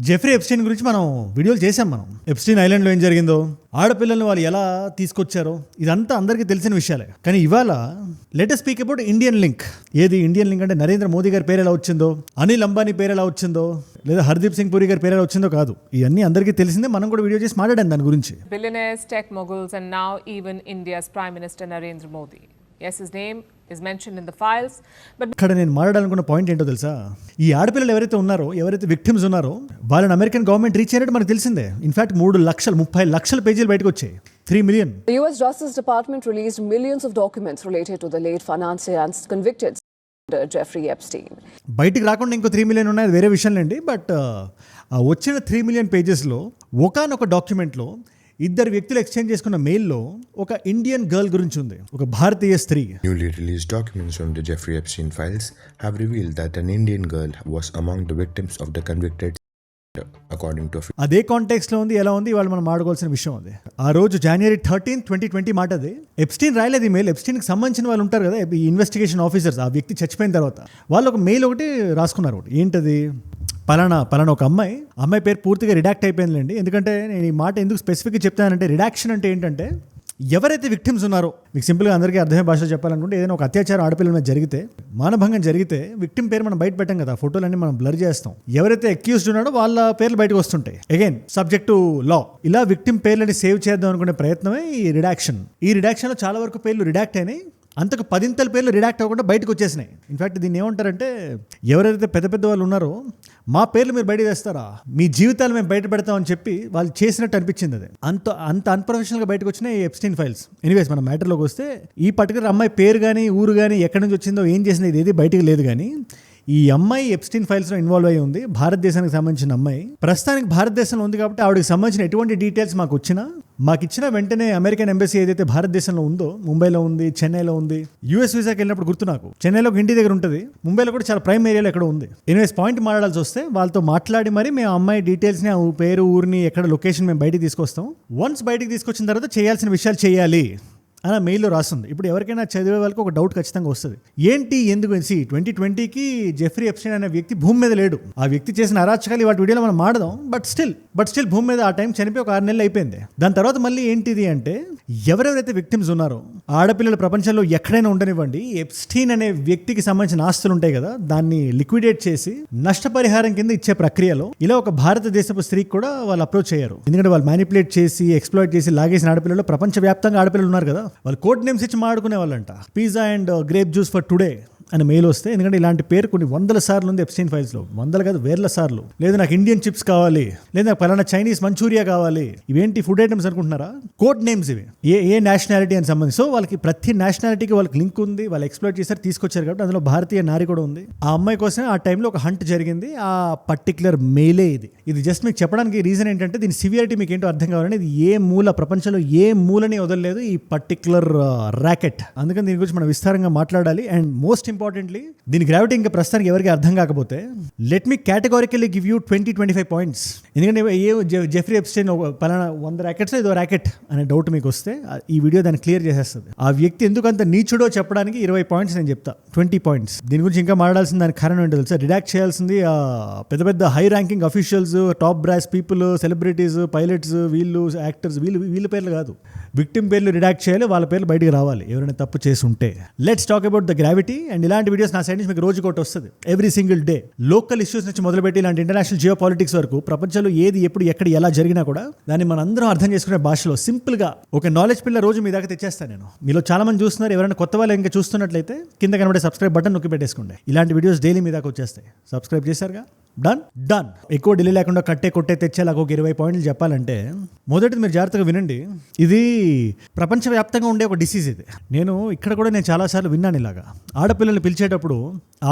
Jeffrey Epstein గురించి మనం వీడియోలు చేసాం. మనం ఎప్స్టీన్ ఐలాండ్లో ఏం జరిగిందో, ఆడపిల్లల్ని వాళ్ళు ఎలా తీసుకొచ్చారో ఇదంతా అందరికీ తెలిసిన విషయాలే. కానీ ఇవాళ let us speak about Indian link. ఏది ఇండియన్ లింక్ అంటే నరేంద్ర మోదీ గారి పేరు ఎలా వచ్చిందో, అనిల్ అంబానీ పేరు ఎలా వచ్చిందో, లేదా హర్దీప్ సింగ్ పూరి గారి పేరు ఎలా వచ్చిందో కాదు. ఇవన్నీ అందరికీ తెలిసిందే. మనం కూడా వీడియో చేసి మాట్లాడాం దాని గురించి. Billionaires, tech moguls, and now even India's Prime Minister Narendra Modi. Yes, his name is mentioned in the files, but ఇక్కడ నేను మాట్లాడాలనుకున్న పాయింట్ ఏంటో తెలుసా? ఈ ఆడపిల్లలు ఎవరైతే ఉన్నారో, ఎవరైతే విక్టిమ్స్ ఉన్నారో వాళ్ళని అమెరికన్ గవర్నమెంట్ రీచ్ అయినట్టు మనకు తెలిసిందే. ఇన్ఫాక్ట్ 30 లక్షల పేజీలు బయటకు వచ్చాయి. 3 million. The US Justice Department released millions of documents related to the late financier and convicted Jeffrey Epstein. బయటికి రాకుండా ఇంకో 3 million ఉన్నాయి, అది వేరే విషయంలేండి. బట్ వచ్చిన 3 million పేజెస్లో ఒకానొక డాక్యుమెంట్లో ఇద్దరు వ్యక్తులు ఎక్స్చేంజ్ చేసుకున్న మెయిల్లో ఒక ఇండియన్ గర్ల్ గురించి ఉంది, ఒక భారతీయ స్త్రీ. Newly released documents from the Jeffrey Epstein files have revealed that an Indian girl was among the victims of the convicted, according to అదే కాంటెక్స్లో ఉంది. ఎలా ఉంది ఇవాళ మనం మాట్లాడుకోవాల్సిన విషయం అది. ఆ రోజు January 13, 2020 మాట అది. ఎప్స్టీన్ రాయలేదు ఈ మెయిల్. ఎప్స్టీన్కి సంబంధించిన వాళ్ళు ఉంటారు కదా, ఈ ఇన్వెస్టిగేషన్ ఆఫీసర్స్, ఆ వ్యక్తి చచ్చిపోయిన తర్వాత వాళ్ళు ఒక మెయిల్ ఒకటి రాసుకున్నారు. ఒకటి ఏంటది, పలానా ఒక అమ్మాయి పేరు పూర్తిగా రిడాక్ట్ అయిపోయిందిలేండి. ఎందుకంటే నేను ఈ మాట ఎందుకు స్పెసిఫిక్గా చెప్తానంటే, రిడాక్షన్ అంటే ఏంటంటే ఎవరైతే విక్టిమ్స్ ఉన్నారో, మీకు సింపుల్గా అందరికీ అర్థమయ్యే భాషలో చెప్పాలనుకుంటే, ఏదైనా ఒక అత్యాచారం ఆడపిల్లల మీద జరిగితే, మానభంగం జరిగితే విక్టిమ్ పేరు మనం బయట పెట్టాం కదా, ఫోటోలన్నీ మనం బ్లర్ చేస్తాం. ఎవరైతే అక్యూజ్డ్ ఉన్నాడో వాళ్ళ పేర్లు బయటకు వస్తుంటాయి. అగైన్ సబ్జెక్ట్ టు లా. ఇలా విక్టిమ్ పేర్లని సేవ్ చేద్దాం అనుకునే ప్రయత్నమే ఈ రిడాక్షన్. ఈ రిడాక్షన్లో చాలా వరకు పేర్లు రిడాక్ట్ అయినాయి. అంతకు 10 పేర్లు రిడాక్ట్ అవ్వకుండా బయటకు వచ్చేసినాయి. ఇన్ఫాక్ట్ దీన్ని ఏమంటారంటే, ఎవరైతే పెద్ద వాళ్ళు ఉన్నారో మా పేర్లు మీరు బయట వేస్తారా, మీ జీవితాలు మేము బయట పెడతామని చెప్పి వాళ్ళు చేసినట్టు అనిపించింది. అది అంత అన్ప్రొఫెషనల్గా బయటకు వచ్చిన ఈ ఎప్స్టీన్ ఫైల్స్. ఎనీవేస్ మన మ్యాటర్లోకి వస్తే, ఈ పర్టికులర్ అమ్మాయి పేరు కానీ ఊరు కానీ ఎక్కడి నుంచి వచ్చిందో ఏం చేసిందో ఇది బయటకు లేదు. కానీ ఈ అమ్మాయి ఎప్స్టీన్ ఫైల్స్లో ఇన్వాల్వ్ అయ్యి ఉంది. భారతదేశానికి సంబంధించిన అమ్మాయి. ప్రస్తుతానికి భారతదేశంలో ఉంది కాబట్టి ఆవిడకి సంబంధించిన ఎటువంటి డీటెయిల్స్ మాకు ఇచ్చిన వెంటనే అమెరికన్ ఎంబసీ ఏదైతే భారతదేశంలో ఉందో, ముంబైలో ఉంది, చెన్నైలో ఉంది. యూఎస్ వీసాకి వెళ్ళినప్పుడు గుర్తు నాకు, చెన్నైలో ఒక ఇంటి దగ్గర ఉంటుంది, ముంబైలో కూడా చాలా ప్రైమ్ ఏరియాలో ఎక్కడ ఉంది. ఎనీవేస్ పాయింట్ మాట్లాడాల్సి వస్తే, వాళ్ళతో మాట్లాడి మరి మేము అమ్మాయి డీటెయిల్స్ని, ఆ పేరు ఊరిని ఎక్కడ లొకేషన్ మేము బయటికి తీసుకొస్తాం. వన్స్ బయటికి తీసుకొచ్చిన తర్వాత చేయాల్సిన విషయాలు చేయాలి అని మెయిల్లో రాస్తుంది. ఇప్పుడు ఎవరికైనా చదివే వాళ్ళకి ఒక డౌట్ ఖచ్చితంగా వస్తుంది, ఏంటి ఎందుకు 2020కి జెఫ్రీ ఎప్స్టీన్ అనే వ్యక్తి భూమి మీద లేడు. ఆ వ్యక్తి చేసిన అరాచకాలు వాటి వీడియోలో మనం మాడదాం. బట్ స్టిల్ భూమి మీద ఆ టైం చనిపోయి ఒక 6 నెలలు అయిపోయింది. దాని తర్వాత మళ్ళీ ఏంటిది అంటే, ఎవరెవరైతే విక్టిమ్స్ ఉన్నారో, ఆడపిల్లల ప్రపంచంలో ఎక్కడైనా ఉండనివ్వండి, ఎప్స్టీన్ అనే వ్యక్తికి సంబంధించిన ఆస్తులు ఉంటాయి కదా, దాన్ని లిక్విడేట్ చేసి నష్టపరిహారం కింద ఇచ్చే ప్రక్రియలో ఇలా ఒక భారతదేశపు స్త్రీకి కూడా వాళ్ళు అప్రోచ్ అయ్యారు. ఎందుకంటే వాళ్ళు మ్యానిపులేట్ చేసి, ఎక్స్ప్లాయిట్ చేసి లాగేసిన ఆడపిల్లలు ప్రపంచవ్యాప్తంగా ఆడపిల్లలు ఉన్నారు కదా, వాళ్ళు కోడ్ నేమ్స్ ఇచ్చి మాడుకునే వాళ్ళంట. Pizza and grape juice for today అని మెయిల్ వస్తే, ఎందుకంటే ఇలాంటి పేరు కొన్ని 100 సార్లు ఉంది ఎప్స్టీన్ ఫైల్స్లో, 100 కాదు 1000 సార్లు. లేదు నాకు ఇండియన్ చిప్స్ కావాలి, లేదా నాకు పలానా చైనీస్ మంచూరియా కావాలి. ఇవేంటి ఫుడ్ ఐటమ్స్ అనుకుంటున్నారా? కోడ్ నేమ్స్ ఇవి, ఏ నేషనాలిటీ అని సంబంధించి. సో వాళ్ళకి ప్రతి నేషనాలిటీకి వాళ్ళకి లింక్ ఉంది, వాళ్ళు ఎక్స్ప్లోర్ చేశారు, తీసుకొచ్చారు. కాబట్టి అందులో భారతీయ నారి కూడా ఉంది. ఆ అమ్మాయి కోసం ఆ టైంలో ఒక హంట్ జరిగింది. ఆ పర్టికులర్ మెయిలే ఇది జస్ట్ మీకు చెప్పడానికి రీజన్ ఏంటంటే, దీని సివియారిటీ మీకు ఏంటో అర్థం కావాలని. ఇది ప్రపంచంలో ఏ మూలని వదలలేదు ఈ పర్టికులర్ ర్యాకెట్. అందుకని దీని గురించి మనం విస్తారంగా మాట్లాడాలి. అండ్ మోస్ట్ ఇంపార్టెంట్లీ, దీని గ్రావిటీ ఇంకా ప్రస్తుతానికి ఎవరికి అర్థం కాకపోతే, let me కేటగారికల్లీ give you 20-25 points. ఎందుకంటే జెఫ్రీ ఎప్స్టీన్ పలానా 100 ర్యాకెట్స్ ఏదో ర్యాకెట్ అనే డౌట్ మీకు వస్తే, ఈ వీడియో దాన్ని క్లియర్ చేసేస్తుంది. ఆ వ్యక్తి ఎందుకు అంత నీచుడో చెప్పడానికి 20 పాయింట్స్ నేను చెప్తా, 20 పాయింట్స్. దీని గురించి ఇంకా మాట్లాడాల్సిన దానికి కారణం ఏంటో తెలుసా? రిడాక్ట్ చేయాల్సింది పెద్ద high ranking officials, top brass people, celebrities, pilots, వీళ్ళు యాక్టర్స్, వీళ్ళ పేర్లు కాదు. విక్టిమ్ పేర్లు రిడాక్ట్ చేయాలి, వాళ్ళ పేర్లు బయటికి రావాలి ఎవరైనా తప్పు చేసి ఉంటే. Let's talk about the gravity. And ఇలాంటి వీడియోస్ నా సైడ్ నుంచి మీకు రోజుకోటి వస్తుంది, every single day. Local issues నుంచి మొదలుపెట్టి ఇలాంటి ఇంటర్నేషనల్ జియో పాలిటిక్స్ వరకు, ప్రపంచంలో ఏది ఎప్పుడు ఎక్కడ ఎలా జరిగినా కూడా దాన్ని మన అందరం అర్థం చేసుకునే భాషలో సింపుల్గా ఒక నాలెడ్జ్ పిల్ల రోజు మీ దాకా తెచ్చేస్తాను నేను. మీలో చాలా మంది చూస్తున్నారు, ఎవరైనా కొత్త వాళ్ళు ఇంకా చూస్తున్నట్లయితే కింద కనబడే సబ్స్క్రైబ్ బటన్ నొక్కి పెట్టేసుకోండి. ఇలాంటి వీడియోస్ డైలీ మీ దాకా వచ్చేస్తాయి. సబ్స్క్రైబ్ చేశారుగా, డన్. ఎక్కువ డిలే లేకుండా కొట్టే తెచ్చేలాగా ఒక 20 పాయింట్లు చెప్పాలంటే, మొదటిది మీరు జాగ్రత్తగా వినండి. ఇది ప్రపంచవ్యాప్తంగా ఉండే ఒక డిసీజ్. ఇది నేను చాలాసార్లు విన్నాను. ఇలాగా ఆడపిల్లల్ని పిలిచేటప్పుడు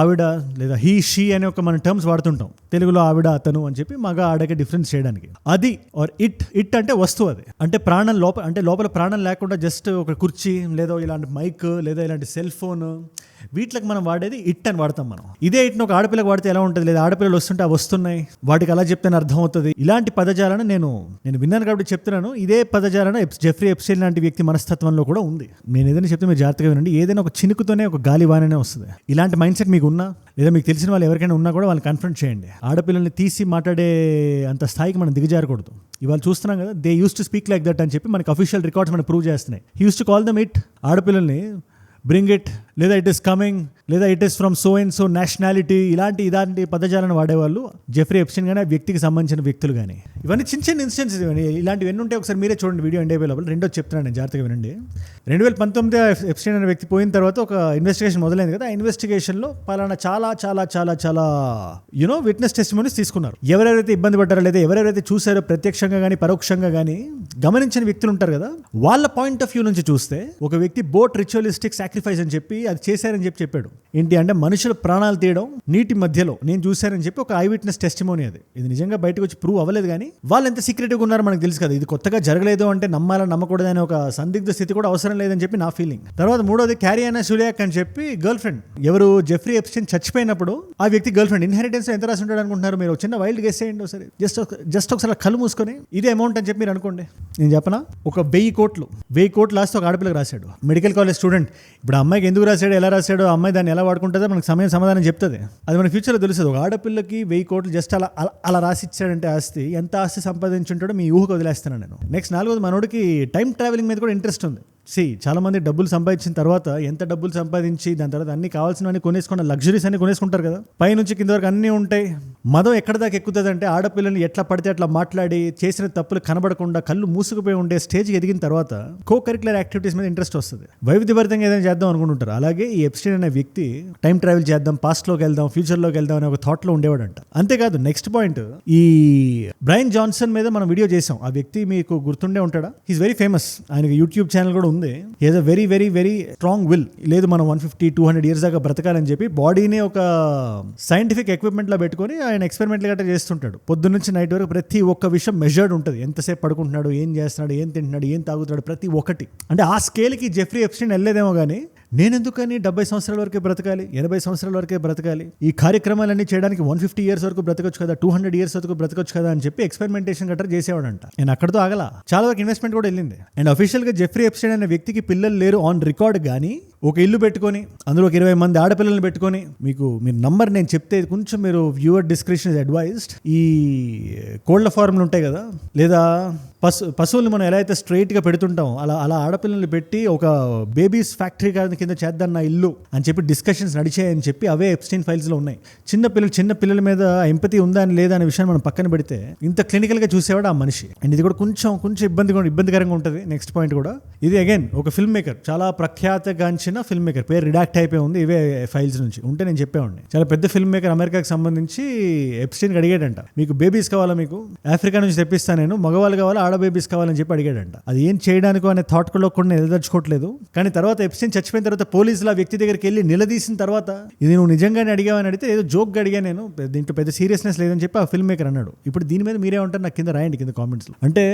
ఆవిడ లేదా హీ షీ అనే ఒక మన టర్మ్స్ వాడుతుంటాం తెలుగులో, ఆవిడ అతను అని చెప్పి, మగ ఆడకి డిఫరెన్స్ చేయడానికి. అది ఆర్ ఇట్ అంటే వస్తువు. అది అంటే ప్రాణం లోపల ప్రాణం లేకుండా జస్ట్ ఒక కుర్చీ, లేదా ఇలాంటి మైక్, లేదా ఇలాంటి సెల్ ఫోన్, వీటికి మనం వాడేది ఇట్ అని వాడతాం మనం. ఇదే ఇట్ని ఒక ఆడపిల్లకి వాడితే ఎలా ఉంటుంది, లేదా ఆడపిల్లలు వస్తుంటే అవి వస్తున్నాయి వాటికి అలా చెప్తేనే అర్థం అవుతుంది. ఇలాంటి పదజాలను నేను విన్నాను కాబట్టి చెప్తున్నాను. ఇదే పదజాలను జెఫ్రీ ఎప్స్టైన్ లాంటి వ్యక్తి మనస్తత్వంలో కూడా ఉంది. నేను ఏదైనా చెప్తే మీరు జాగ్రత్తగా వినండి. ఏదైనా ఒక చినుకుతోనే ఒక గాలి వాననే వస్తుంది. ఇలాంటి మైండ్ సెట్ మీకు ఉన్నా, లేదా మీకు తెలిసిన వాళ్ళు ఎవరికైనా ఉన్నా కూడా వాళ్ళని కన్ఫ్రంట్ చేయండి. ఆడపిల్లల్ని తీసి మాట్లాడే అంత స్థాయికి మనం దిగజారకూడదు. ఇవాళ చూస్తున్నాం కదా, they use to speak like that అని చెప్పి మనకి అఫీషియల్ రికార్డ్స్ మనం ప్రూవ్ చేస్తున్నాయి. He use to call them it. ఆడపిల్లల్ని బ్రింగ్ ఇట్, లేదా ఇట్ ఈస్ కమింగ్, లేదా it is from so and so nationality, ఇలాంటి పదజాలను వాడేవాళ్ళు జెఫ్రీ ఎప్స్టైన్ కానీ, ఆ వ్యక్తికి సంబంధించిన వ్యక్తులు కానీ. ఇవన్నీ చిన్న చిన్న ఇన్సిడెంట్స్. ఇలాంటివి ఎన్ని ఉంటాయి ఒకసారి మీరే చూడండి. వీడియో ఎండ్ అయిపోయే లోపల రెండో చెప్తున్నాను నేను, జాగ్రత్తగా వినండి. 2019 ఎప్స్టైన్ అనే వ్యక్తి పోయిన తర్వాత ఒక ఇన్వెస్టిగేషన్ మొదలైంది కదా. ఆ ఇన్వెస్టిగేషన్లో పలానా చాలా చాలా చాలా చాలా విట్నెస్ టెస్టిమోనీస్ తీసుకున్నారు. ఎవరెవరైతే ఇబ్బంది పడ్డారో, లేదా ఎవరెవరైతే చూసారో ప్రత్యక్షంగా కానీ పరోక్షంగా కానీ గమనించిన వ్యక్తులు ఉంటారు కదా, వాళ్ళ పాయింట్ ఆఫ్ వ్యూ నుంచి చూస్తే ఒక వ్యక్తి బోట్ రిచువలిస్టిక్ సాక్రిఫైస్ అని చెప్పి అది చేశారని చెప్పాడు. ఏంటి అంటే మనుషుల ప్రాణాలు తీయడం నీటి మధ్యలో నేను చూశానని చెప్పి ఒక ఐ విట్నెస్ టెస్టిమోనీ. ఇది నిజంగా బయటకు వచ్చి ప్రూవ్ అవ్వలేదు, కానీ వాళ్ళు ఎంత సీక్రెట్గా ఉన్నారో మనకు తెలుసు కదా. ఇది కొత్తగా జరగలేదు అంటే నమ్మాలా నమ్మకూడదు అనే ఒక సందిగ్ధ స్థితి కూడా అవసరం లేదని చెప్పి నా ఫీలింగ్. తర్వాత మూడోది క్యారియనా షులియాక్ అని చెప్పి గర్ల్ ఫ్రెండ్, ఎవరు జెఫ్రీ ఎప్స్టైన్ చచ్చిపోయినప్పుడు ఆ వ్యక్తి గర్ల్ ఫ్రెండ్. ఇన్హెరిటెన్స్ ఎంత రాసి ఉంటాడు అనుకుంటున్నారు మీరు? చిన్న వైల్డ్ గెస్ చేయండి ఒకసారి, జస్ట్ ఒకసారి కళ్ళు మూసుకొని ఇదే అమౌంట్ అని చెప్పి మీరు అనుకోండి. నేను చెప్పనా, ఒక 1000 కోట్లు లాస్ట్ ఒక ఆడపిల్లకి రాశాడు. Medical college student. ఇప్పుడు అమ్మాయికి ఎందుకు రాశాడు, ఎలా రాశాడు, అమ్మాయి దాన్ని ఎలా వాడుకుంటుందో మనకు సమాధానం చెప్తుంది. అది మన ఫ్యూచర్లో తెలుస్తుంది. ఒక ఆడపిల్లకి 1000 కోట్లు జస్ట్ అలా రాసి ఇచ్చాడంటే ఆస్తి, ఎంత ఆస్తి సంపాదించుంటాడో మీ ఊహకు వదిలేస్తున్నాను నేను. నెక్స్ట్ 4వది, మనోడికి టైం ట్రావెలింగ్ మీద కూడా ఇంట్రెస్ట్ ఉంది. చాలా మంది డబ్బులు సంపాదించిన తర్వాత, ఎంత డబ్బులు సంపాదించి దాని తర్వాత అన్ని కావాల్సినవన్నీ కొనేసుకున్న లగ్జరీస్ అన్ని కొనేసుకుంటారు కదా, పై నుంచి కింద వరకు అన్నీ ఉంటాయి. మదం ఎక్కడ దాకా ఎక్కుతుంది అంటే ఆడపిల్లల్ని ఎట్లా పడితే అట్లా మాట్లాడి చేసిన తప్పులు కనబడకుండా కళ్ళు మూసుకుపోయి ఉండే స్టేజ్కి ఎదిగిన తర్వాత కో కరిక్యులర్ యాక్టివిటీస్ మీద ఇంట్రెస్ట్ వస్తుంది. వైవిధ్యభరితంగా ఏదైనా చేద్దాం అనుకుంటుంటారు. అలాగే ఈ ఎప్స్టైన్ అనే వ్యక్తి టైం ట్రావెల్ చేద్దాం, పాస్ట్లోకి వెళ్దాం, ఫ్యూచర్లోకి వెళ్దాం అనే ఒక థాట్లో ఉండేవాడంట. అంతేకాదు నెక్స్ట్ పాయింట్, ఈ బ్రైన్ జాన్సన్ మీద మనం వీడియో చేసాం. ఆ వ్యక్తి మీకు గుర్తుండే ఉంటాడా? He's very famous. ఆయనకి యూట్యూబ్ ఛానల్ కూడా ఉంది. He has a very very very strong will. లేదు మనం 150-200 ఇయర్స్ దాకా బ్రతకాలని చెప్పి బాడీని ఒక సైంటిఫిక్ ఎక్విప్మెంట్ లో పెట్టుకొని ఆయన ఎక్స్పెరిమెంట్లు గట్రా చేస్తుంటాడు. పొద్దున్న నుంచి నైట్ వరకు ప్రతి ఒక్క విషయం మెజర్డ్ ఉంటుంది. ఎంతసేపు పడుకుంటున్నాడు, ఏం చేస్తున్నాడు, ఏం తింటున్నాడు, ఏం తాగుతున్నాడు, ప్రతి ఒక్కటి. అంటే ఆ స్కేల్కి జెఫ్రీ ఎప్స్టైన్ వెళ్ళలేదేమో కానీ, నేనెందుకని 70 సంవత్సరాల వరకే బ్రతకాలి, 80 సంవత్సరాల వరకే బ్రతకాలి, ఈ కార్యక్రమాలన్నీ చేయడానికి 150 ఇయర్స్ వరకు బ్రతకొచ్చు కదా, 200 ఇయర్స్ వరకు బ్రతకొచ్చు కదా అని చెప్పి ఎక్స్పెరిమెంటేషన్ గట్రా చేసేవాడంట. నేను అక్కడితో ఆగల, చాలా వరకు ఇన్వెస్ట్మెంట్ కూడా వెళ్ళింది. అండ్ అఫీషియల్ గా జెఫ్రీ ఎప్స్టైన్ అనే వ్యక్తికి పిల్లలు లేరు ఆన్ రికార్డ్, కానీ ఒక ఇల్లు పెట్టుకొని అందులో ఒక 20 మంది ఆడపిల్లల్ని పెట్టుకొని, మీరు నంబర్ నేను చెప్తే కొంచెం మీరు వ్యూవర్ డిస్క్రిప్షన్ ఇస్ అడ్వైజ్డ్. ఈ కోళ్ల ఫార్మ్లు ఉంటాయి కదా, లేదా పశువుల్ని మనం ఎలా అయితే స్ట్రైట్గా పెడుతుంటాం అలా ఆడపిల్లల్ని పెట్టి ఒక బేబీస్ ఫ్యాక్టరీ కింద చేద్దాం నా ఇల్లు అని చెప్పి డిస్కషన్స్ నడిచాయని చెప్పి అవే ఎప్స్టైన్ ఫైల్స్లో ఉన్నాయి. చిన్న పిల్లల మీద ఎంపతి ఉందా అని లేదా అనే విషయాన్ని మనం పక్కన పెడితే ఇంత క్లినికల్గా చూసేవాడు ఆ మనిషి. అండ్ ఇది కూడా కొంచెం ఇబ్బందికరంగా ఉంటుంది. నెక్స్ట్ పాయింట్ కూడా, ఇది అగైన్ ఒక ఫిల్మ్ మేకర్, చాలా ప్రఖ్యాతగాంచిన ఫిల్మ్ మేకర్, పేరు రిడాక్ట్ అయిపోయి ఉంది ఇవే ఫైల్స్ నుంచి ఉంటే నేను చెప్పేవాడిని. చాలా పెద్ద ఫిల్మ్ మేకర్, అమెరికాకి సంబంధించి ఎప్స్టైన్కి అడిగాడంట, మీకు బేబీస్ కావాలా, మీకు ఆఫ్రికా నుంచి తెప్పిస్తాను నేను, మగవాళ్ళు కావాలా ఆడ బేబీస్ కావాలని చెప్పి అడిగాడంట. అది ఏం చేయడానికో అనే థాట్ కూడా నేను ఎదలుచుకోవట్లేదు. కానీ తర్వాత ఎప్స్టైన్ చచ్చిపోయిన తర్వాత పోలీసులు ఆ వ్యక్తి దగ్గరికి వెళ్ళి నిలదీసిన తర్వాత, ఇది నువ్వు నిజంగానే అడిగావని అడిగితే ఏదో జోక్గా అడిగా నేను, దీంట్లో పెద్ద సీరియస్నెస్ లేదని చెప్పి ఆ ఫిల్మ్ మేకర్ అన్నాడు. ఇప్పుడు దీని మీద మీరే ఉంటారు నాకు కింద రాయండి, కింద కామెంట్స్ లో. అంటే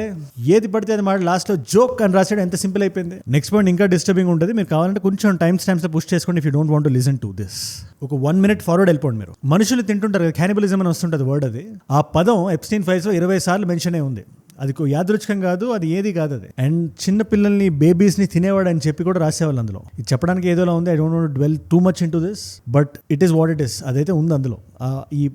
ఏది పడితే అది మాట లాస్ట్ లో జోక్ అని రాసాడు, ఎంత సింపుల్ అయిపోయింది. నెక్స్ట్ పాయింట్ ఇంకా డిస్టర్బింగ్ ఉంటుంది. మీరు కావాలంటే కొంచెం టైం స్టాంప్స్ లో పుష్ చేసుకోండి if you don't want to listen to this. ఒక 1 minute ఫార్వర్డ్ వెళ్ళిపోండి. మీరు మనుషులు తింటుంటారు కదా, క్యానిబలిజం అని వస్తుంటుంది వర్డ్. అది ఆ పదం ఎప్స్టైన్ ఫైల్స్ లో 20 సార్లు మెన్షన్ అయి ఉంది. అది యాదృచ్ఛికం కాదు, అది ఏది కాదు అది. అండ్ చిన్న పిల్లల్ని బేబీస్ని తినేవాడు అని చెప్పి కూడా రాసేవాళ్ళు అందులో. ఇది చెప్పడానికి ఏదోలా ఉంది. I don't want to dwell too much into this, but it is what it is. అదైతే ఉంది అందులో.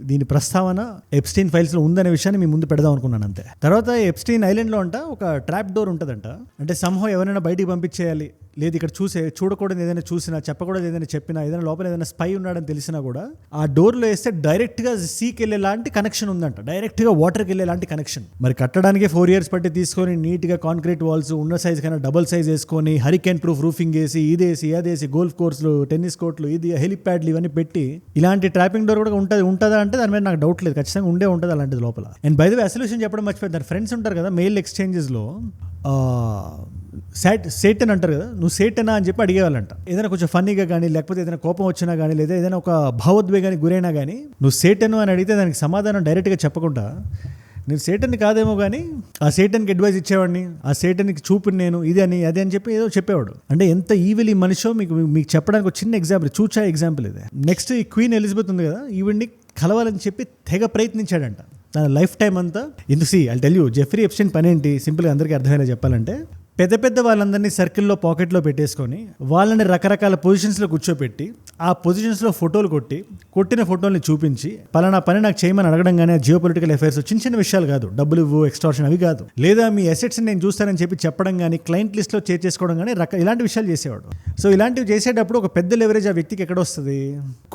దీని ప్రస్తావన ఎప్స్టైన్ ఫైల్స్ లో ఉందనే విషయాన్ని మీ ముందు పెడదాం అనుకున్నాను అంతే. తర్వాత ఎప్స్టైన్ ఐలాండ్ లో అంట ఒక ట్రాప్ డోర్ ఉంటుందంట. అంటే సంహవ్ ఎవరైనా బయటికి పంపించేయాలి, లేదు ఇక్కడ చూడకూడదు ఏదైనా చూసినా, చెప్పకూడదు ఏదైనా చెప్పినా, ఏదైనా లోపల ఏదైనా స్పై ఉన్నాడని తెలిసినా కూడా ఆ డోర్లో వేస్తే డైరెక్ట్గా సీకి వెళ్ళే లాంటి కనెక్షన్ ఉందంట, డైరెక్ట్గా వాటర్కి వెళ్ళే లాంటి కనెక్షన్. మరి కట్టడానికి 4 years పట్టి తీసుకొని నీట్గా కాంక్రీట్ వాల్స్ ఉన్న సైజ్ కన్నా డబుల్ సైజ్ వేసుకొని హరికేన్ ప్రూఫ్ రూఫింగ్ వేసి ఇదేసి అదేసి గోల్ఫ్ కోర్సులు, టెన్నిస్ కోర్టులు, ఇది హెలిప్యాడ్లు ఇవన్నీ పెట్టి ఇలాంటి ట్రాపింగ్ డోర్ కూడా ఉంటుందా అంటే దాని మీద నాకు డౌట్ లేదు, ఖచ్చితంగా ఉంటుంది అలాంటిది లోపల. అండ్ బై ద వే అసలు విషయం చెప్పడం మర్చిపోయింది. దాని ఫ్రెండ్స్ ఉంటారు కదా మెయిల్ ఎక్స్చేంజెస్లో, సేటన్ అంటారు కదా, నువ్వు సేటనా అని చెప్పి అడిగేవాళ్ళంట. ఏదైనా కొంచెం ఫన్నీగా కానీ, లేకపోతే ఏదైనా కోపం వచ్చినా కానీ, లేదా ఏదైనా ఒక భావోద్వేగానికి గురైనా కానీ, నువ్వు సేటను అని అడిగితే దానికి సమాధానం డైరెక్ట్గా చెప్పకుండా నేను సేటన్ని కాదేమో కానీ ఆ సేటన్కి అడ్వైజ్ ఇచ్చేవాడిని, ఆ సేటన్కి చూపు నేను ఇది అని అది అని చెప్పి ఏదో చెప్పేవాడు. అంటే ఎంత ఈవిల్ ఈ మనిషో మీకు చెప్పడానికి ఒక చిన్న ఎగ్జాంపుల్, చూచా ఎగ్జాంపుల్ ఇది. నెక్స్ట్ ఈ క్వీన్ ఎలిజబెత్ ఉంది కదా, ఈవిడ్ని కలవాలని చెప్పి తెగ ప్రయత్నించాడంట తన లైఫ్ టైం అంతా. ఎందుకు I tell you, Jeffrey Epstein పని ఏంటి సింపుల్గా అందరికీ అర్థమయ్యేలా చెప్పాలంటే, పెద్ద పెద్ద వాళ్ళందరినీ సర్కిల్లో పాకెట్లో పెట్టేసుకొని వాళ్ళని రకరకాల పొజిషన్స్లో కూర్చోపెట్టి ఆ పొజిషన్స్లో ఫోటోలు కొట్టిన ఫోటోల్ని చూపించి పలానా పని నాకు చేయమని అడగడం, కానీ జియో పొలిటికల్ అఫైర్స్ చిన్న చిన్న విషయాలు కాదు, డబ్బులు ఇవ్వు, ఎక్స్టార్షన్ అవి కాదు, లేదా మీ అసెట్స్ని నేను చూస్తానని చెప్పి చెప్పడం కానీ, క్లయింట్ లిస్ట్లో చేర్చేసుకోవడం కానీ ఇలాంటి విషయాలు చేసేవాడు. సో ఇలాంటివి చేసేటప్పుడు ఒక పెద్ద లెవరేజ్ ఆ వ్యక్తికి ఎక్కడ వస్తుంది?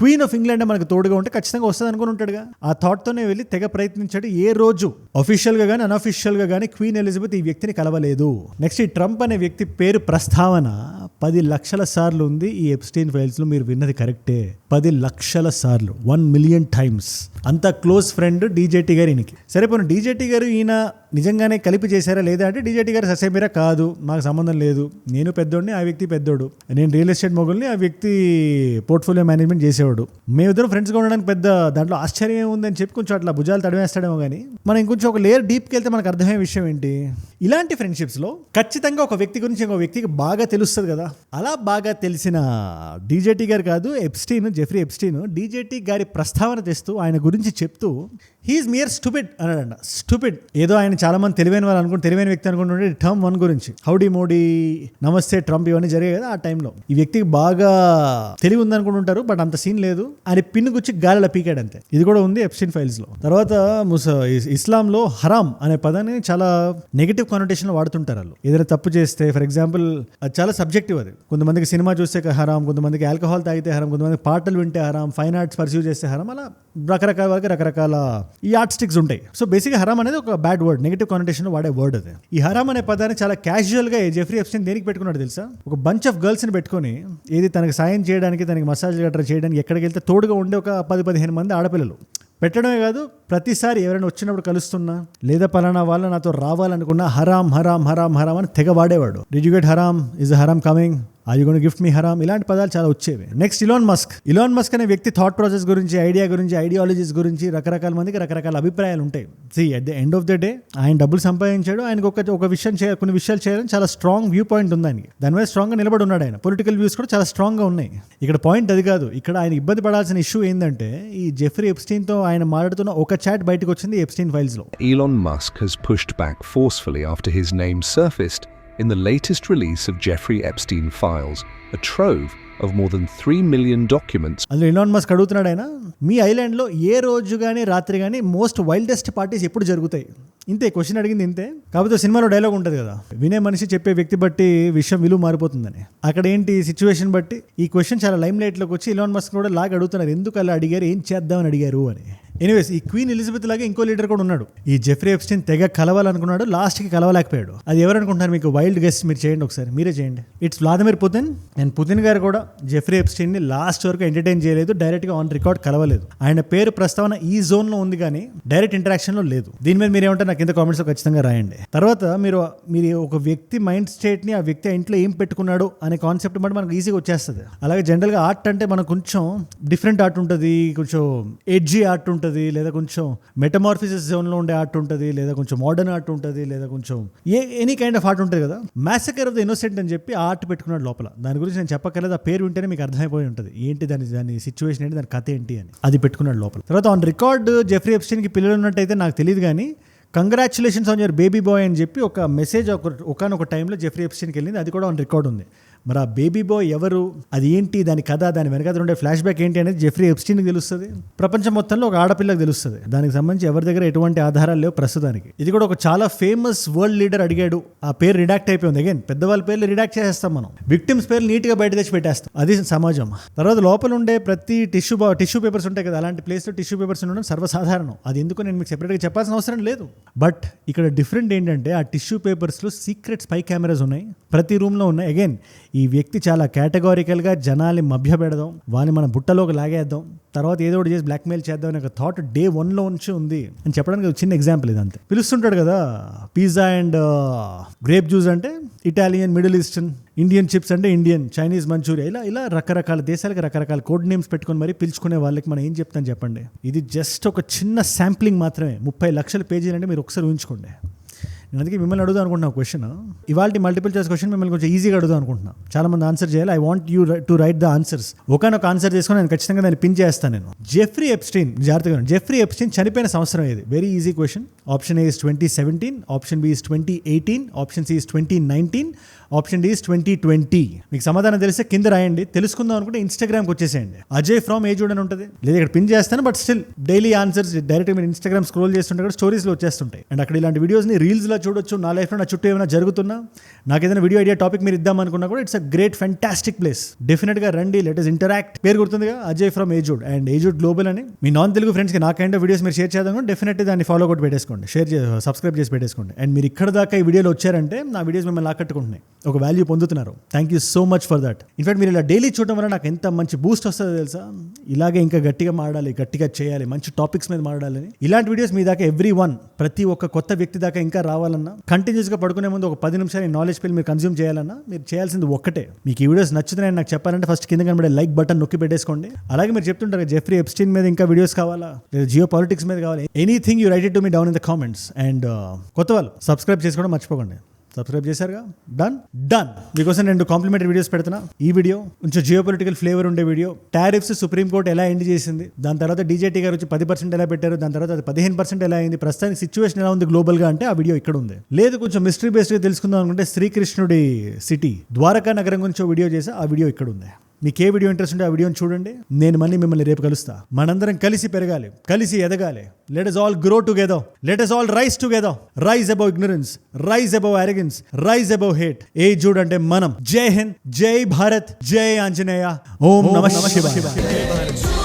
క్వీన్ ఆఫ్ ఇంగ్లాండ్ మనకు తోడుగా ఉంటే ఖచ్చితంగా వస్తుంది అనుకుని ఉంటాడుగా. ఆ థాట్తోనే వెళ్ళి తెగ ప్రయత్నించాడు. ఏ రోజు అఫీషియల్గా కానీ అన్అఫీషియల్గా కానీ క్వీన్ ఎలిజబెత్ ఈ వ్యక్తిని కలవలేదు. నెక్స్ట్ ఈ ట్రంప్ అనే వ్యక్తి పేరు ప్రస్తావన 10 లక్షల సార్లు ఉంది ఈ ఎప్స్టీన్ ఫైల్స్లో. మీరు విన్నది కరెక్టే, 10 లక్షల సార్లు, 1 మిలియన్ టైమ్స్. అంత క్లోజ్ ఫ్రెండ్ డీజేటీ గారు ఈయనకి. సరే పోనీ డీజేటీ గారు ఈయన నిజంగానే కలిపి చేశారా లేదా అంటే, డీజేటీ గారు ససేమిరా కాదు, మాకు సంబంధం లేదు, నేను పెద్దోడిని, ఆ వ్యక్తి పెద్దోడు, నేను రియల్ ఎస్టేట్ మొగుల్ని, ఆ వ్యక్తి పోర్ట్ఫోలియో మేనేజ్మెంట్ చేసేవాడు, మేమిద్దరం ఫ్రెండ్స్గా ఉండడానికి పెద్ద దాంట్లో ఆశ్చర్యం ఏముందని చెప్పి కొంచెం అట్లా భుజాలు తడివేస్తాడేమో. కానీ మనం ఇంకొంచెం ఒక లేయర్ డీప్కి వెళ్తే మనకు అర్థమయ్యే విషయం ఏంటి, ఇలాంటి ఫ్రెండ్షిప్స్లో ఖచ్చితంగా ఒక వ్యక్తి గురించి ఇంకో వ్యక్తికి బాగా తెలుస్తుంది కదా. అలా బాగా తెలిసిన డీజేటీ గారు కాదు, జెఫ్రీ ఎప్స్టీన్ డీజేటీ గారి ప్రస్తావన తెస్తూ ఆయన గురించి చెప్తూ హీఈస్ మియర్ స్టూపిడ్ అన్నాడంట. స్టూపిడ్ ఏదో ఆయన చాలా మంది తెలివైన వాళ్ళు తెలివైన వ్యక్తి అనుకుంటుంటే టర్మ్ 1 గురించి హౌడీ మోడీ, నమస్తే ట్రంప్ ఇవన్నీ జరిగాయి కదా ఆ టైంలో. ఈ వ్యక్తికి బాగా తెలివి ఉందనుకుంటుంటారు, బట్ అంత సీన్ లేదు. ఆయన పిన్ను గుచ్చి గాలిలో పీకాడు అంతే. ఇది కూడా ఉంది ఎప్స్టీన్ ఫైల్స్ లో. తర్వాత ఇస్లాంలో హరామ్ అనే పదాన్ని చాలా నెగిటివ్ కానోటేషన్ వాడుతుంటారు వాళ్ళు. ఏదైనా తప్పు చేస్తే, ఫర్ ఎగ్జాంపుల్ అది చాలా సబ్జెక్టివ్. అది కొంతమందికి సినిమా చూస్తే హరాం, కొంతమందికి ఆల్కహాల్ తాగితే హరాం, కొంతమందికి పాటలు వింటే హరాం, ఫైన్ ఆర్ట్స్ పర్సీవ్ చేస్తే హరాం, అలా రకరకాల వాళ్ళకి రకరకాల ఈ ఆర్ట్ స్టిక్స్ ఉంటాయి. సో బేసిక్గా హరాం అనేది ఒక బ్యాడ్ వర్డ్, నెగిటివ్ కానోటేషన్ వాడే వర్డ్ అది. ఈ హరాం అనే పదాన్ని చాలా క్యాజువల్ గా జెఫ్రీ ఎప్స్టీన్ దేనికి పెట్టుకున్నాడు తెలుసా? ఒక బంచ్ ఆఫ్ గర్ల్స్ ని పెట్టుకొని ఏది తనకి సాయం చేయడానికి, తనకి మసాజ్ గట్రా చేయడానికి ఎక్కడికి వెళ్తే తోడుగా ఉండే ఒక 10-15 మంది ఆడపిల్లలు పెట్టడమే కాదు, ప్రతిసారి ఎవరైనా వచ్చినప్పుడు కలుస్తున్నా లేదా పలానా వాళ్ళు నాతో రావాలనుకున్నా హరాం హరాం హరాం హరాం అని తెగ వాడేవాడు. డిడ్ యు గెట్ హరాం, ఇస్ హరాం coming, are you gonna gift me హరాం, ఇలాంటి పదాలు చాలా వచ్చేవి. నెక్స్ట్ ఇలాన్ మస్క్ అనే వ్యక్తి థాట్ ప్రాసెస్ గురించి, ఐడియా గురించి, ఐడియాలజీస్ గురించి రకరకాల మందికి రకరకాల అభిప్రాయాలు ఉంటాయి. At the end of the day ఆయన డబ్బులు సంపాదించాడు, ఆయనకు ఒక విషయం కొన్ని విషయాలు చేయాలని చాలా స్ట్రాంగ్ వ్యూ పాయింట్ ఉంది ఆయనకి. దాని మీద స్ట్రాంగ్గా నిలబడి ఉన్నాడు ఆయన. పొలిటికల్ వ్యూస్ కూడా చాలా స్ట్రాంగ్గా ఉన్నాయి. ఇక్కడ పాయింట్ అది కాదు. ఇక్కడ ఆయన ఇబ్బంది పడాల్సిన ఇష్యూ ఏంటంటే, ఈ జెఫ్రీ ఎప్స్టీన్తో ఆయన మాట్లాడుతున్న ఒక చాట్ బయటకు వచ్చింది Epstein ఫైల్స్లో. Elon Musk has pushed back forcefully after his name surfaced in the latest release of Jeffrey Epstein files, a trove of more than 3 million documents. అందులో ఇలాన్ మస్క్ అడుగుతున్నాడు, ఆయన మీ ఐలాండ్లో ఏ రోజు కానీ రాత్రి కానీ మోస్ట్ వైల్డెస్ట్ పార్టీస్ ఎప్పుడు జరుగుతాయి? ఇంతే క్వశ్చన్ అడిగింది, ఇంతే. కాకపోతే సినిమాలో డైలాగ్ ఉంటుంది కదా, వినే మనిషి చెప్పే వ్యక్తి బట్టి విషయం విలువ మారిపోతుందని. అక్కడ ఏంటి సిచ్యువేషన్ బట్టి ఈ క్వశ్చన్ చాలా లైమ్ లైట్లోకి వచ్చి ఇలాన్ మస్క్ కూడా లాగా అడుగుతున్నారు, ఎందుకు అలా అడిగారు, ఏం చేద్దామని అడిగారు అని. ఎనీవేస్, ఈ క్వీన్ ఎలిజబెత్ లాగా ఇంకో లీడర్ కూడా ఉన్నాడు. ఈ జెఫ్రీ ఎప్స్టీన్ తెగ కలవాలనుకున్నాడు, లాస్ట్కి కలవలేకపోయాడు. అది ఎవరనుకుంటున్నారు? మీకు వైల్డ్ గెస్ మీరు చేయండి ఒకసారి, మీరే చేయండి. It's Vladimir Putin. And Putin గారు కూడా జెఫ్రీ ఎప్స్టీన్ని లాస్ట్ వరకు ఎంటర్టైన్ చేయలేదు, డైరెక్ట్గా ఆన్ రికార్డ్ కలవలేదు. ఆయన పేరు ప్రస్తావన ఈ జోన్లో ఉంది కానీ డైరెక్ట్ ఇంటరాక్షన్లో లేదు. దీని మీద మీరు ఏమంటారు నాకు కింద కామెంట్స్లో ఖచ్చితంగా రాయండి. తర్వాత మీరు ఒక వ్యక్తి మైండ్ స్టేట్ని, ఆ వ్యక్తి ఇంట్లో ఏం పెట్టుకున్నాడు అనే కాన్సెప్ట్ బట్టి మనకు ఈజీగా వచ్చేస్తుంది. అలాగే జనరల్గా ఆర్ట్ అంటే మనకు కొంచెం డిఫరెంట్ ఆర్ట్ ఉంటుంది, కొంచెం ఎడ్జీ ఆర్ట్ ఉంటుంది, లేదా కొంచెం మెటమార్ఫిసిస్ జోన్లో ఉండే ఆర్ట్ ఉంటుంది, లేదా కొంచెం మోడర్న్ ఆర్ట్ ఉంటుంది, లేదా కొంచెం ఎనీ కైండ్ ఆఫ్ ఆర్ట్ ఉంటుంది కదా. మ్యాసకర్ ఆఫ్ ద ఇన్నోసెంట్ అని చెప్పి ఆర్ట్ పెట్టుకున్నాడు లోపల. దాని గురించి నేను చెప్పక్కర్లేదు, ఆ పేరు వింటేనే మీకు అర్థమైపోయి ఉంటుంది ఏంటి దాని సిచ్యువేషన్ ఏంటి, దాని కథ ఏంటి అని. అది పెట్టుకున్నాడు లోపల. తర్వాత ఆన్ రికార్డ్ జెఫ్రీ ఎప్స్టీన్కి పిల్లలు ఉన్నట్టయితే నాకు తెలియదు కానీ, congratulations on your baby bye అని చెప్పి ఒక మెసేజ్ ఒకనొక టైంలో జెఫ్రీ ఎప్స్టీన్కి వెళ్ళింది. అది కూడా ఆన్ రికార్డ్ ఉంది. మరి ఆ బేబీ బాయ్ ఎవరు, అది ఏంటి, దాని కథ, దాని వెనకాల ఉండే ఫ్లాష్ బ్యాక్ ఏంటి అనేది జెఫ్రీ ఎప్స్టీన్కి తెలుస్తుంది. ప్రపంచం మొత్తంలో ఒక ఆడపిల్లకి తెలుస్తుంది. దానికి సంబంధించి ఎవరి దగ్గర ఎటువంటి ఆధారాలు లేవు ప్రస్తుతానికి. ఇది కూడా ఒక చాలా ఫేమస్ వరల్డ్ లీడర్ అడిగాడు. ఆ పేరు రిడాక్ట్ అయిపోయింది. అగైన్ పెద్దవాళ్ళ పేర్లు రిడాక్ట్ చేసేస్తాం మనం, విక్టిమ్స్ పేర్లు నీట్గా బయట తెచ్చి పెట్టేస్తాం. అది సమాజం. తర్వాత లోపల ఉండే ప్రతి టిష్యూ పేపర్స్ ఉంటాయి కదా, అలాంటి ప్లేస్లో టిష్యూ పేపర్స్ ఉండడం సర్వసాధారణం. అది ఎందుకు నేను మీకు సెపరేట్గా చెప్పాల్సిన అవసరం లేదు. బట్ ఇక్కడ డిఫరెంట్ ఏంటంటే, ఆ టిష్యూ పేపర్స్లో సీక్రెట్ స్పై కెమెరాస్ ఉన్నాయి. ప్రతి రూమ్లో ఉన్నాయి. అగైన్ ఈ వ్యక్తి చాలా కేటగారికల్గా జనాల్ని మభ్య పెడదాం, వాళ్ళని మన బుట్టలోకి లాగేద్దాం, తర్వాత ఏదో ఒకటి చేసి బ్లాక్మెయిల్ చేద్దాం అనే ఒక థాట్ డే 1లో నుంచి ఉంది అని చెప్పడానికి ఒక చిన్న ఎగ్జాంపుల్ ఇదంతే. పిలుస్తుంటాడు కదా పిజ్జా అండ్ గ్రేప్ జ్యూస్ అంటే Italian, middle eastern, Indian chips అంటే ఇండియన్, చైనీస్ మంచూరియా, ఇలా రకరకాల దేశాలకు రకరకాల కోడ్ నేమ్స్ పెట్టుకొని మరీ పిలుచుకునే వాళ్ళకి మనం ఏం చెప్తాను చెప్పండి. ఇది జస్ట్ ఒక చిన్న శాంప్లింగ్ మాత్రమే. 30 లక్షల పేజీలు అంటే మీరు ఒకసారి ఊహించుకోండి. నేను అందుకే మిమ్మల్ని అడుగుదాం అనుకుంటున్నా క్వశ్చన్. ఇవాళ మల్టిపుల్ చాయిస్ క్వశ్చన్ మిమ్మల్ని కొంచెం ఈజీగా అడుగుదాం అనుకుంటున్నా. చాలా మంది ఆన్సర్ చేయాలి. I want you to write the answers. ఒకనొక ఆన్సర్ చేసుకొని నేను ఖచ్చితంగా దాన్ని పిన్ చేస్తాను. నేను జెఫ్రీ ఎప్స్టీన్, జాగ్రత్తగా జెఫ్రీ ఎప్స్టీన్ చనిపోయిన సంవత్సరం ఏది? Very easy question. Option A is 2017, option B is 2018, option C is 2019, option D is 2020. మీకు సమాధానం తెలిస్తే కింద రాయండి. తెలుసుకుందాం అనుకుంటే ఇన్స్టాగ్రామ్కి వచ్చేసేయండి. అజయ్ ఫ్రమ్ ఏజుడ్ అని ఉంటుంది, లేదా ఇక్కడ పిన్ చేస్తాను. బట్ స్టిల్ డైలీ ఆన్సర్స్ డైరెక్ట్గా మీరు ఇన్స్టాగ్రామ్ స్క్రోల్ చేస్తుంటే కూడా స్టోరీస్లో వచ్చేస్తుంటాయి. అండ్ అక్కడ ఇలాంటి వీడియోస్ని రీల్స్లో చూడొచ్చు. నా లైఫ్లో నా చుట్టూ ఏమైనా జరుగుతున్నా, నాకు ఏదైనా వీడియో ఐడియా టాపిక్ మీరు ఇద్దామనుకున్నా కూడా it's a great fantastic place. డెఫినెట్గా రండి, లెట్ us ఇంటరాక్ట్. పేరు గుర్తుందిగా, అజయ్ ఫ్రమ్ ఏజుడ్ అండ్ ఏజుడ్ గ్లోబల్ అని. మీ నాన్ తెలుగు ఫ్రెండ్స్కి నా కైండ్ ఆఫ్ వీడియోస్ మీరు షేర్ చేద్దాం, డెఫినెట్లీ దాన్ని ఫాలో కొట్టి పెట్టేసుకోండి, సబ్స్క్రైబ్ చేసి పెట్టేసుకోండి. అండ్ మీరు ఇక్కడ దాకా ఈ వీడియోలో వచ్చారంటే నా వీడియోస్ మిమ్మల్ని ఆకట్టుకుంటున్నాయి, ఒక వాల్యూ పొందుతున్నారు. Thank you so much for that. In fact మీరు ఇలా డైలీ చూడడం వల్ల నాకు ఎంత మంచి బూస్ట్ వస్తుందో తెలుసా. ఇలాగే ఇంకా గట్టిగా మాట్లాడాలి, గట్టిగా చేయాలి, మంచి టాపిక్స్ మీద మాట్లాడాలని. ఇలాంటి వీడియోస్ మీ దాకా ప్రతి ఒక్క కొత్త వ్యక్తి దాకా ఇంకా రావాలన్నా, కంటిన్యూస్గా పడుకునే ముందు ఒక 10 నిమిషాలు నాలెడ్జ్ పిల్ మీరు కన్జ్యూమ్ చేయాలన్నా, మీరు చేయాల్సింది ఒక్కటే. మీకు ఈ వీడియోస్ నచ్చుతున్నాయని నాకు చెప్పాలంటే ఫస్ట్ కింద కనబడే లైక్ బటన్ నొక్కి పెట్టేసుకోండి. అలాగే మీరు చెప్తుంటారు జెఫ్రీ ఎప్స్టీన్ మీద ఇంకా వీడియోస్ కావాలా, లేదా జియో పాలిటిక్స్ మీద కావాలి, anything you write it to me down in the comments. And కొత్త వాళ్ళు సబ్స్క్రైబ్ చేసుకోవడం మర్చిపోకండి. సబ్స్క్రైబ్ చేశారుగా, డన్. మీకోసం 2 కాంప్లిమెంటరీ వీడియోస్ పెడుతున్నా. ఈ వీడియో కొంచెం జియో పొలిటికల్ ఫ్లేవర్ ఉండే వీడియో. టారిఫ్స్ సుప్రీంకోర్టు ఎలా ఎండ్ చేసింది, దాని తర్వాత డీజేటీ గారు వచ్చి 10% ఎలా పెట్టారు, దాని తర్వాత అది 15% ఎలా అయింది, ప్రస్తుతానికి సిచ్యువేషన్ ఎలా ఉంది గ్లోబల్గా అంటే ఆ వీడియో ఇక్కడ ఉంది. లేదు కొంచెం మిస్టరీ బేస్డ్గా తెలుసుకుందాం అనుకుంటే శ్రీకృష్ణుడి సిటీ ద్వారకా నగరం గురించి వీడియో చేసి ఆ వీడియో ఇక్కడ ఉంది. మీకు ఏ వీడియో ఇంట్రెస్ట్ ఉంటే ఆ వీడియోని చూడండి. నేను మళ్ళీ మిమ్మల్ని రేపు కలుస్తా. మనందరం కలిసి పెరగాలి, కలిసి ఎదగాలి. Let us all grow together. Let us all rise together. Rise above ignorance. Rise above arrogance. Rise above hate. ఏజుడ్ అంటే మనం. జై హింద్, జై భారత్, జై ఆంజనేయ. ఓం నమః శివాయ.